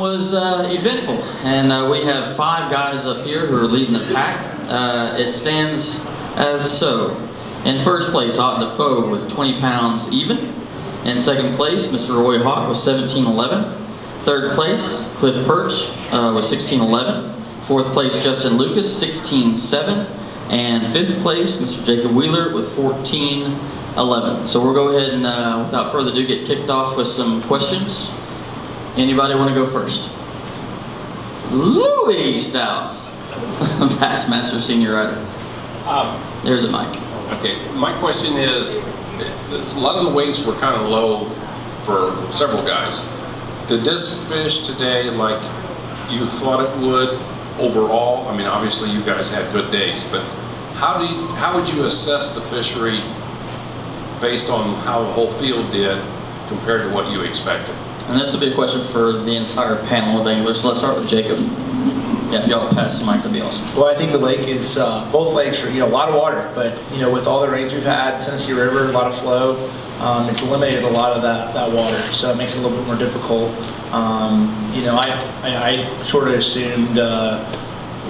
was eventful, and we have 5 guys up here who are leading the pack. It stands as so. In first place, Ott Defoe with 20 pounds even. In second place, Mr. Roy Hawk with 17.11. Third place, Cliff Perch with 16.11. Fourth place, Justin Lucas, 16.7. And fifth place, Mr. Jacob Wheeler with 14.11. So we'll go ahead and, without further ado, get kicked off with some questions. Anybody want to go first? Louis Stouts, Bassmaster Senior Rider. There's a mic. Okay, my question is, a lot of the weights were kind of low for several guys. Did this fish today like you thought it would overall? I mean, obviously you guys had good days, but how would you assess the fishery based on how the whole field did compared to what you expected? And this will be a question for the entire panel of anglers. So let's start with Jacob. Yeah, if y'all pass the mic, that'd be awesome. Well, I think the lake is, both lakes are, a lot of water, but, with all the rains we've had, Tennessee River, a lot of flow, it's eliminated a lot of that water, so it makes it a little bit more difficult. I sort of assumed,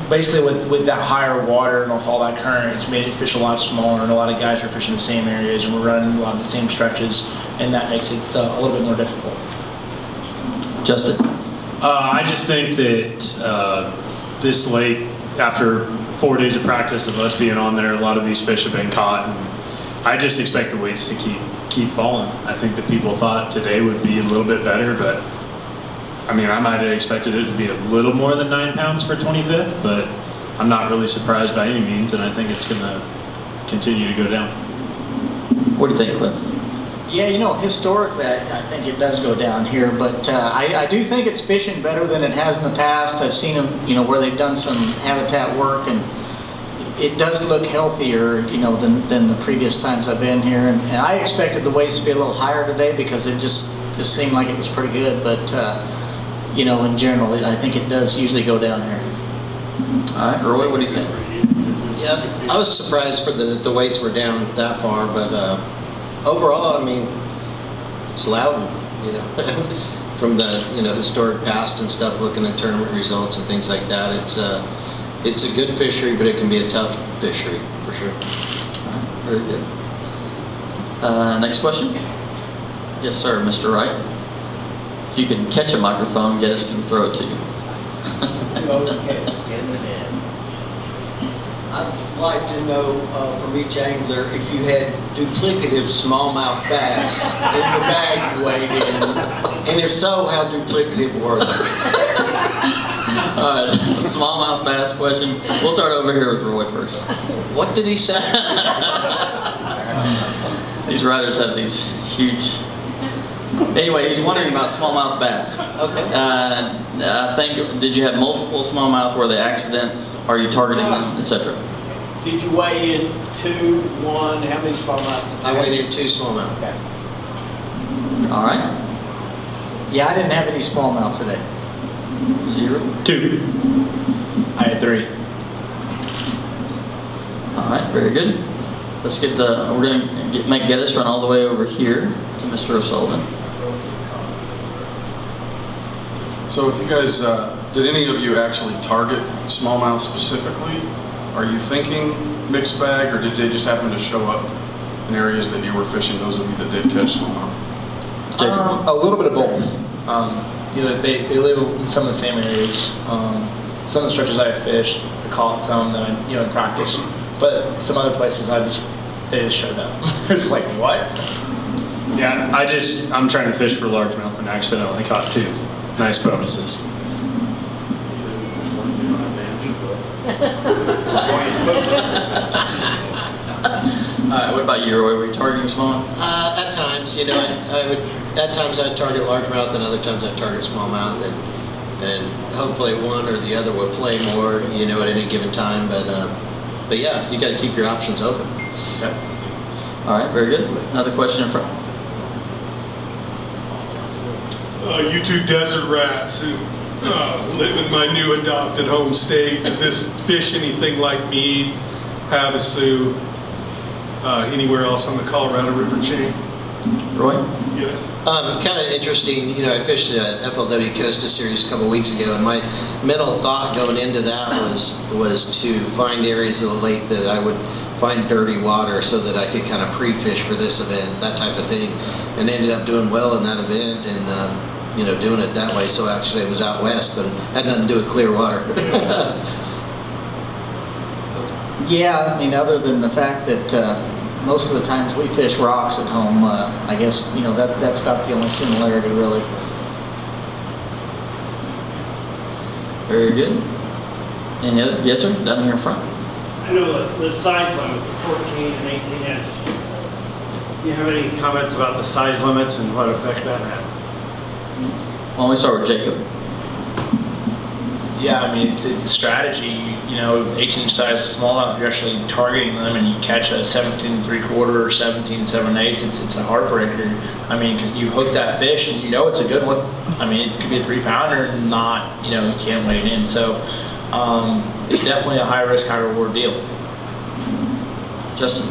basically with that higher water and with all that current, it's made it fish a lot smaller, and a lot of guys are fishing the same areas, and we're running a lot of the same stretches, and that makes it a little bit more difficult. Justin? I just think that this lake, after 4 days of practice of us being on there, a lot of these fish have been caught, and I just expect the weights to keep falling. I think that people thought today would be a little bit better, but I mean, I might have expected it to be a little more than 9 pounds for 25th, but I'm not really surprised by any means, and I think it's going to continue to go down. What do you think, Cliff? Yeah, historically, I think it does go down here, but I do think it's fishing better than it has in the past. I've seen them, where they've done some habitat work, and it does look healthier, than the previous times I've been here. And I expected the weights to be a little higher today because it just seemed like it was pretty good. But in general, I think it does usually go down here. All right, Roy, what do you think? Yeah, I was surprised for the weights were down that far, but overall, I mean, it's Loudon, from the historic past and stuff, looking at tournament results and things like that. It's a good fishery, but it can be a tough fishery for sure. All right, very good. Next question. Yes, sir, Mr. Wright. If you can catch a microphone, Geddes can throw it to you. I'd like to know from each angler if you had duplicative smallmouth bass in the bag you weighed in, and if so, how duplicative were they? All right, smallmouth bass question. We'll start over here with Roy first. What did he say? These riders have these huge... Anyway, he's wondering about smallmouth bass. Okay. I think, did you have multiple smallmouth? Were they accidents? Are you targeting them, etc.? Did you weigh in 2, 1, how many smallmouth? I weighed in 2 smallmouth. Okay. All right. Yeah, I didn't have any smallmouth today. 0? 2. I had 3. All right, very good. Let's get we're going to make Geddes run all the way over here to Mr. O'Sullivan. So if you guys, did any of you actually target smallmouth specifically? Are you thinking mixed bag, or did they just happen to show up in areas that you were fishing, those of you that did catch smallmouth? A little bit of both. They live in some of the same areas. Some of the stretches I fished, I caught some that I, in practice. But some other places, they just showed up. They're just like, what? Yeah, I'm trying to fish for largemouth and accidentally caught 2. Nice bonuses. Alright, what about you, Roy? Were you targeting smallmouth? At times, at times I'd target largemouth, and other times I'd target smallmouth, and hopefully one or the other would play more, at any given time. But yeah, you got to keep your options open. Okay. All right, very good. Another question in front. You two desert rats who live in my new adopted home state, does this fish anything like mead, havasu, anywhere else on the Colorado River chain? Roy? Yes. Kind of interesting, you know, I fished the FLW Costa Series a couple weeks ago, and my mental thought going into that was to find areas of the lake that I would find dirty water so that I could kind of pre-fish for this event, that type of thing, and ended up doing well in that event and, you know, doing it that way. So actually it was out west, but it had nothing to do with clear water. Yeah, I mean, other than the fact that most of the times we fish rocks at home, I guess, you know, that's about the only similarity, really. Very good. Any other? Yes, sir. Down here in front. I know the size limit, 14 and 18 inch. Do you have any comments about the size limits and what effect that had? Why don't we start with Jacob? Yeah, I mean, it's a strategy. You know, 18-inch size smallmouth, you're actually targeting them, and you catch a 17 3/4 or 17 7/8. It's a heartbreaker. I mean, because you hook that fish and you know it's a good one. I mean, it could be a 3-pounder and not, you know, you can't weigh it in. So it's definitely a high risk, high reward deal. Justin?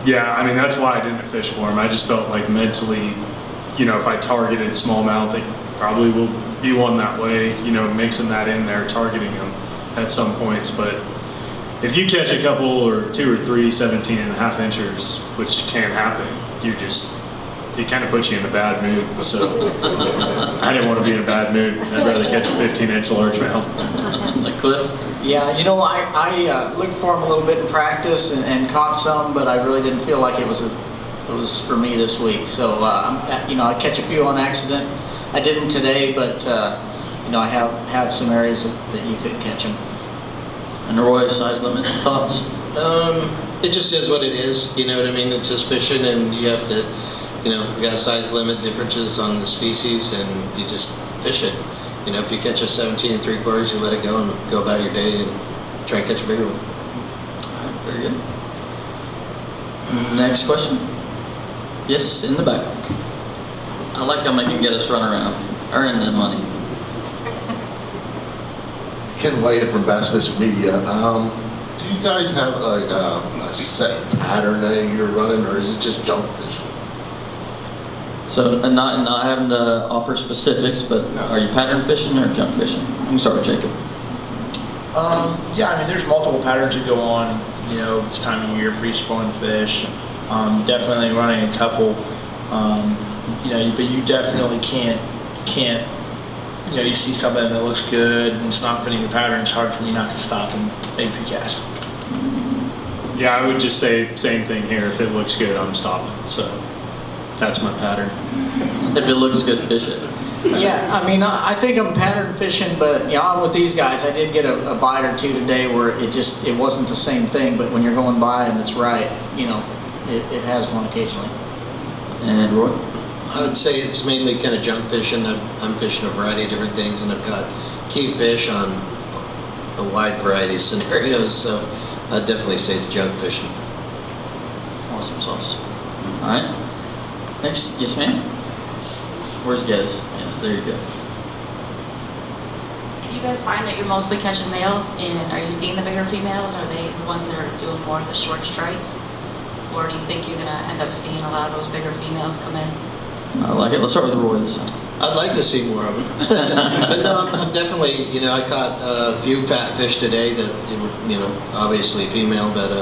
Yeah, I mean, that's why I didn't fish for him. I just felt like mentally, you know, if I targeted smallmouth, it probably will be one that way, you know, mixing that in there, targeting them at some points. But if you catch a couple or 2 or 3 17.5 inchers, which can happen, it kind of puts you in a bad mood. So I didn't want to be in a bad mood. I'd rather catch a 15-inch largemouth. Cliff? Yeah, you know, I looked for them a little bit in practice and caught some, but I really didn't feel like it was for me this week. So, you know, I catch a few on accident. I didn't today, but you know, I have some areas that you could catch them. And Roy, size limit thoughts? It just is what it is, you know what I mean? It's just fishing, and you have to, you know, you got a size limit differences on the species, and you just fish it. You know, if you catch a 17 3/4, you let it go and go about your day and try and catch a bigger one. All right, very good. Next question. Yes, in the back. I like how they can get us run around, earning the money. Ken Wade from Bassmaster Media. Do you guys have like a set pattern that you're running, or is it just junk fishing? So, not having to offer specifics, but are you pattern fishing or junk fishing? You can start with Jacob. Yeah, I mean, there's multiple patterns that go on, you know, this time of year, pre-spawn fish. Definitely running a couple. You know, but you definitely can't, you know, you see something that looks good and it's not fitting your pattern, it's hard for me not to stop and make a few casts. Yeah, I would just say same thing here. If it looks good, I'm stopping. So that's my pattern. If it looks good, fish it. Yeah, I mean, I think I'm pattern fishing, but you know, I'm with these guys. I did get a bite or two today where it wasn't the same thing, but when you're going by and it's right, you know, it has one occasionally. And Roy? I would say it's mainly kind of junk fishing. I'm fishing a variety of different things, and I've got key fish on a wide variety of scenarios, so I'd definitely say it's junk fishing. Awesome sauce. All right. Next, yes ma'am? Where's Gez? Yes, there you go. Do you guys find that you're mostly catching males, and are you seeing the bigger females? Are they the ones that are doing more of the short strikes? Or do you think you're going to end up seeing a lot of those bigger females come in? I like it. Let's start with Roy this time. I'd like to see more of them. But no, I'm definitely, you know, I caught a few fat fish today that, you know, obviously female, but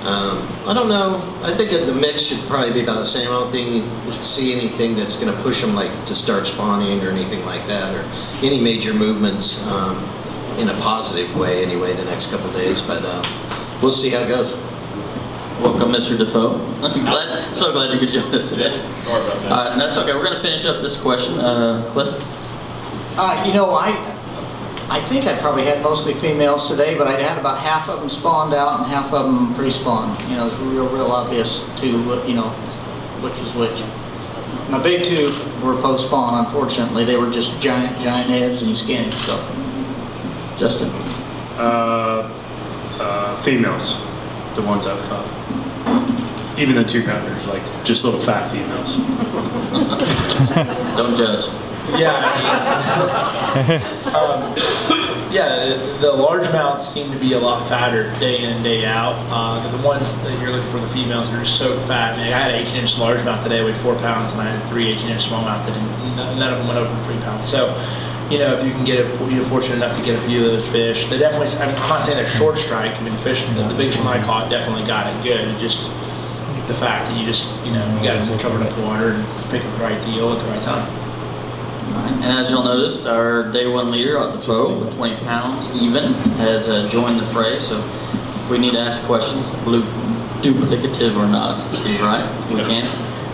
I don't know. I think the mix should probably be about the same. I don't think you see anything that's going to push them like to start spawning or anything like that, or any major movements in a positive way anyway the next couple of days, but we'll see how it goes. Welcome, Mr. Defoe. I'm so glad you could join us today. Sorry about that. That's okay. We're going to finish up this question. Cliff? You know, I think I probably had mostly females today, but I had about half of them spawned out and half of them pre-spawned. You know, it's real obvious to, you know, which was which. My big two were post-spawn, unfortunately. They were just giant heads and skinny, so. Justin? Females, the ones I've caught. Even the 2-pounders, like just little fat females. Don't judge. Yeah, Yeah, the largemouths seem to be a lot fatter day in and day out. The ones that you're looking for, the females, are just so fat. I mean, I had an 18-inch largemouth today, weighed 4 pounds, and I had 3 18-inch smallmouth that none of them went over 3 pounds. So, you know, if you can get you're fortunate enough to get a few of those fish, they definitely. I'm not saying they're short strike. I mean, the biggest one I caught definitely got it good. It's just the fact that you got to cover enough water and pick up the right deal at the right time. And as y'all noticed, our day one leader at the foe, with 20 pounds even, has joined the fray. So we need to ask questions, duplicative or not, Steve, right? We can.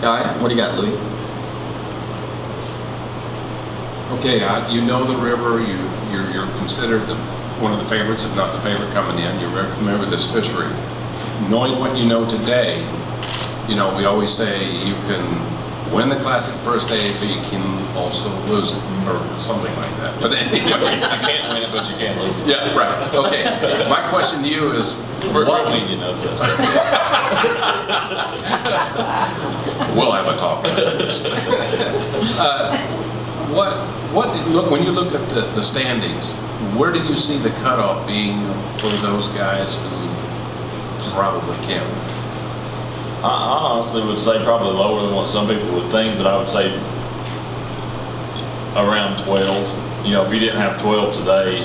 All right, what do you got, Louis? Okay, you know the river. You're considered one of the favorites, if not the favorite, coming in. You're very familiar with this fishery. Knowing what you know today, you know, we always say you can win the Classic first day, but you can also lose it, or something like that. But anyway, You can't win it, but you can't lose it. yeah, right. Okay. My question to you is, what? You know, just We'll have a talk about this. When you look at the standings, where do you see the cutoff being for those guys who probably can? I honestly would say probably lower than what some people would think, but I would say around 12. You know, if you didn't have 12 today,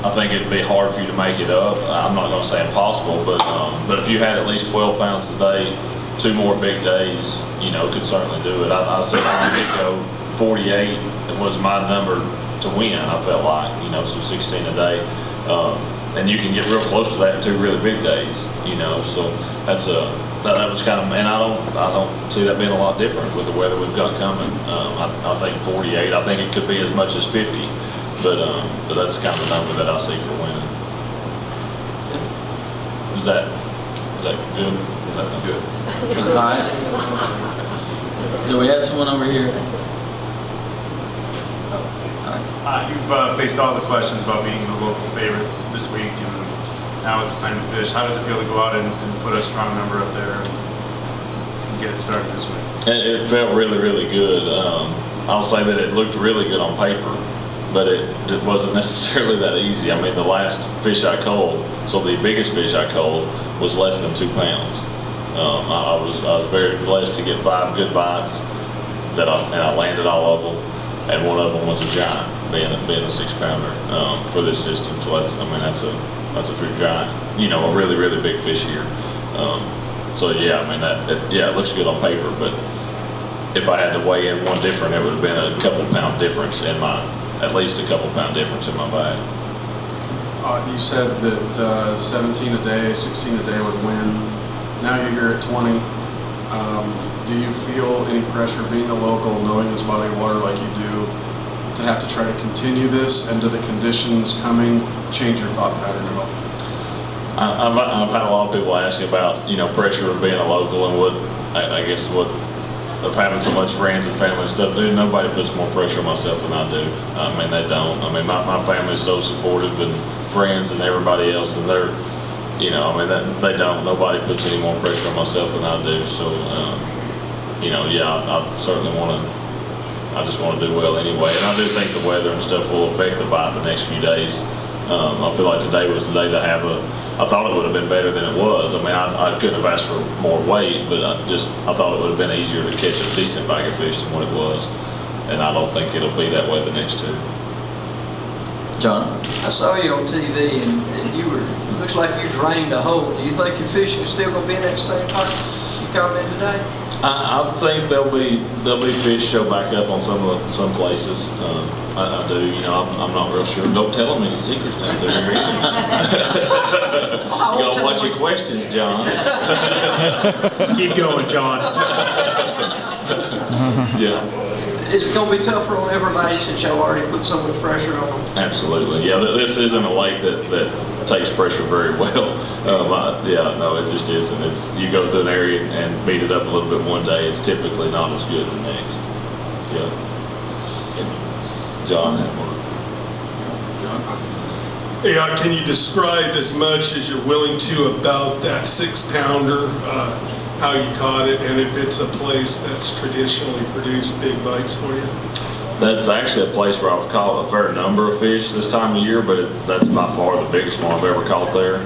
I think it'd be hard for you to make it up. I'm not going to say impossible, but if you had at least 12 pounds today, 2 more big days, you know, could certainly do it. I said from the get-go, 48 was my number to win. I felt like, you know, so 16 a day. And you can get real close to that in 2 really big days, you know. So that was kind of, and I don't see that being a lot different with the weather we've got coming. I think 48. I think it could be as much as 50, but that's kind of the number that I see for winning. Is that good? That's good. All right. Do we have someone over here? You've faced all the questions about being the local favorite this week, and now it's time to fish. How does it feel to go out and put a strong number up there and get it started this week? It felt really, really good. I'll say that it looked really good on paper, but it wasn't necessarily that easy. I mean, the last fish I caught, so the biggest fish I caught, was less than 2 pounds. I was very blessed to get 5 good bites, and I landed all of them, and one of them was a giant, being a 6-pounder for this system. So that's a true giant. You know, a really, really big fish here. So yeah, I mean it looks good on paper, but if I had to weigh in one different, it would have been a couple pound difference at least a couple pound difference in my bag. You said that 17 a day, 16 a day would win. Now you're here at 20. Do you feel any pressure being a local, knowing this body of water like you do, to have to try to continue this, and do the conditions coming change your thought pattern at all? I've had a lot of people ask about, you know, pressure of being a local and what of having so much friends and family and stuff. Dude, nobody puts more pressure on myself than I do. I mean, they don't. I mean, my family is so supportive, and friends and everybody else, and they're, you know, I mean, they don't. Nobody puts any more pressure on myself than I do. So, you know, yeah, I certainly I just want to do well anyway. And I do think the weather and stuff will affect the bite the next few days. I feel like today was the day to have I thought it would have been better than it was. I mean, I couldn't have asked for more weight, but I thought it would have been easier to catch a decent bag of fish than what it was. And I don't think it'll be that way the next 2. John? I saw you on TV, and looks like you drained a hole. Do you think your fish is still going to be in that same part you caught in today? I think there'll be fish show back up on some places. I do. You know, I'm not real sure. Don't tell them any secrets down through here either. You gotta watch your questions, John. Keep going, John. Yeah. Is it going to be tougher on everybody since y'all already put so much pressure on them? Absolutely. Yeah, this isn't a lake that takes pressure very well. Yeah, no, it just isn't. You go through an area and beat it up a little bit one day, it's typically not as good the next. Yeah. John had one. Hey, can you describe as much as you're willing to about that 6-pounder, how you caught it, and if it's a place that's traditionally produced big bites for you? That's actually a place where I've caught a fair number of fish this time of year, but that's by far the biggest one I've ever caught there.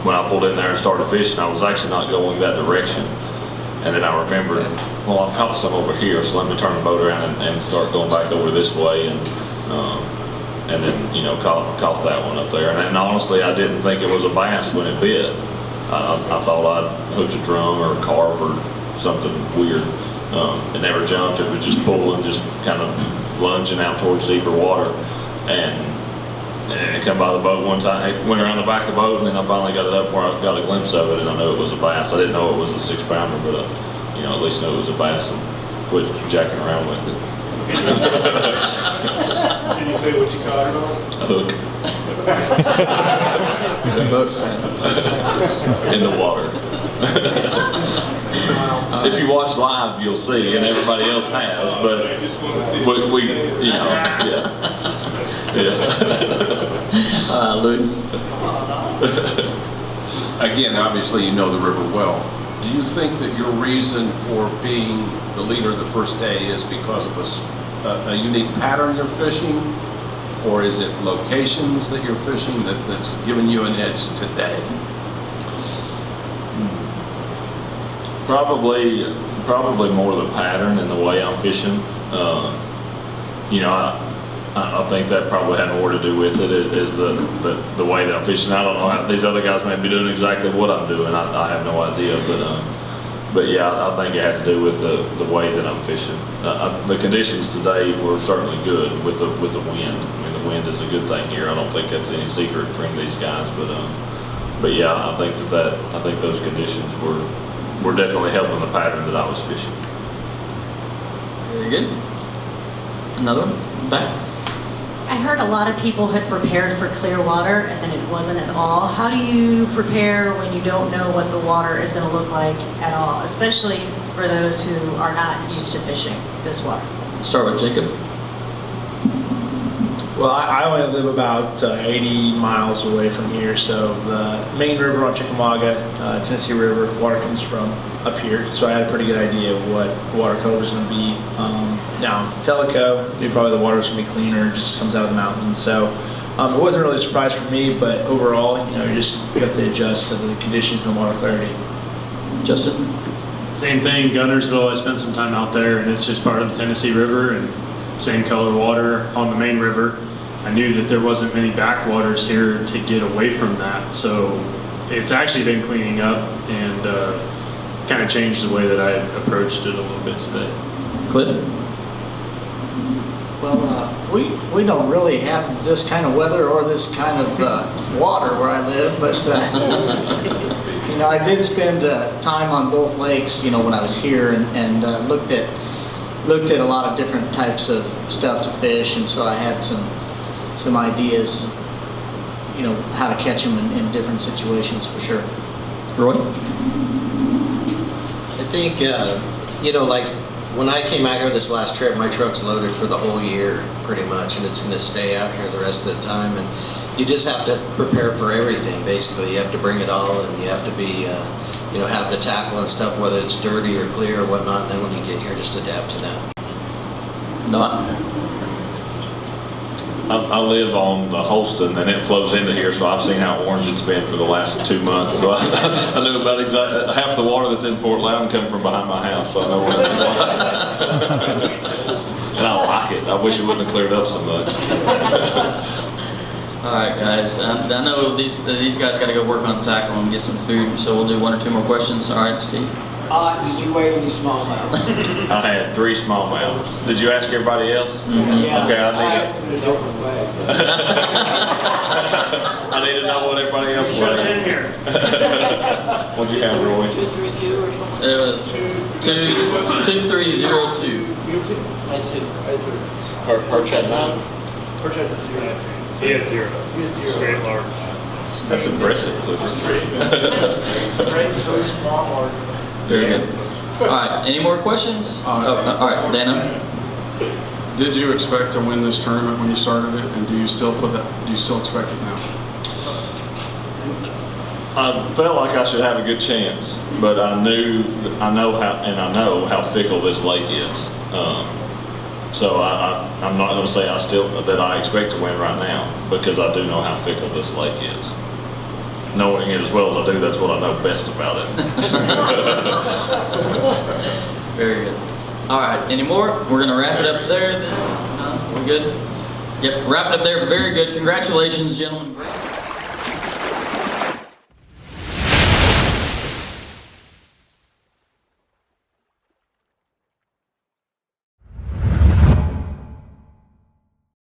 When I pulled in there and started fishing, I was actually not going that direction. And then I remembered, well, I've caught some over here, so let me turn the boat around and start going back over this way. And then, you know, caught that one up there. And honestly, I didn't think it was a bass when it bit. I thought I'd hooked a drum or a carp or something weird. It never jumped. It was just pulling, just kind of lunging out towards deeper water. And it come by the boat one time. It went around the back of the boat, and then I finally got it up where I got a glimpse of it, and I knew it was a bass. I didn't know it was a 6-pounder, but you know, at least knew it was a bass and quit jacking around with it. Can you say what you caught it on? A hook. In the water. If you watch live, you'll see, and everybody else has, but we you know, yeah. Lou? Again, obviously you know the river well. Do you think that your reason for being the leader the first day is because of a unique pattern you're fishing? Or is it locations that you're fishing that's giving you an edge today? Probably more the pattern and the way I'm fishing. You know, I think that probably had more to do with it, is the way that I'm fishing. I don't know how these other guys may be doing exactly what I'm doing. I have no idea, but yeah, I think it had to do with the way that I'm fishing. The conditions today were certainly good with the wind. I mean, the wind is a good thing here. I don't think that's any secret for any of these guys, but yeah, I think I think those conditions were definitely helping the pattern that I was fishing. Very good. Another one? Back. I heard a lot of people had prepared for clear water and then it wasn't at all. How do you prepare when you don't know what the water is going to look like at all, especially for those who are not used to fishing this water? Start with Jacob. Well, I only live about 80 miles away from here, so the main river on Chickamauga, Tennessee River, water comes from up here, so I had a pretty good idea of what the water color was going to be. Now, Tellico, knew probably the water was going to be cleaner, it just comes out of the mountain, so it wasn't really a surprise for me, but overall, you know, you have to adjust to the conditions and the water clarity. Justin? Same thing, Gunnersville, I spent some time out there, and it's just part of the Tennessee River, and same color water on the main river. I knew that there wasn't many backwaters here to get away from that, so it's actually been cleaning up and kind of changed the way that I approached it a little bit today. Cliff? Well, we don't really have this kind of weather or this kind of water where I live, but you know, I did spend time on both lakes, you know, when I was here, and looked at a lot of different types of stuff to fish, and so I had some ideas, you know, how to catch them in different situations for sure. Roy? I think, you know, like when I came out here this last trip, my truck's loaded for the whole year pretty much, and it's going to stay out here the rest of the time. And you just have to prepare for everything, basically. You have to bring it all, and you have to be, you know, have the tackle and stuff, whether it's dirty or clear or whatnot. And then when you get here, just adapt to that. Not? I live on the Holston, and it flows into here, so I've seen how orange it's been for the last 2 months. So I knew about exactly half the water that's in Fort Loudon come from behind my house, so I know what it's like. And I like it. I wish it wouldn't have cleared up so much. All right, guys. I know these guys got to go work on tackle and get some food, so we'll do 1 or 2 more questions. All right, Steve. Did you weigh any smallmouth? I had 3 smallmouths. Did you ask everybody else? Yeah, Okay, I asked them in a different way. I need to know what everybody else Should have weighed. been here. What'd you have, Roy? 232 or something? It was 2302. That's it. Perch at 9? He had 0. Straight large. That's impressive, Clifford. Very good. All right, any more questions? All right, Dana. Did you expect to win this tournament when you started it, and do you still expect it now? I felt like I should have a good chance, but I know how fickle this lake is. So I'm not going to say that I expect to win right now, because I do know how fickle this lake is. Knowing it as well as I do, that's what I know best about it. Very good. All right, any more? We're going to wrap it up there then. We're good? Yep, wrap it up there. Very good. Congratulations, gentlemen. Great.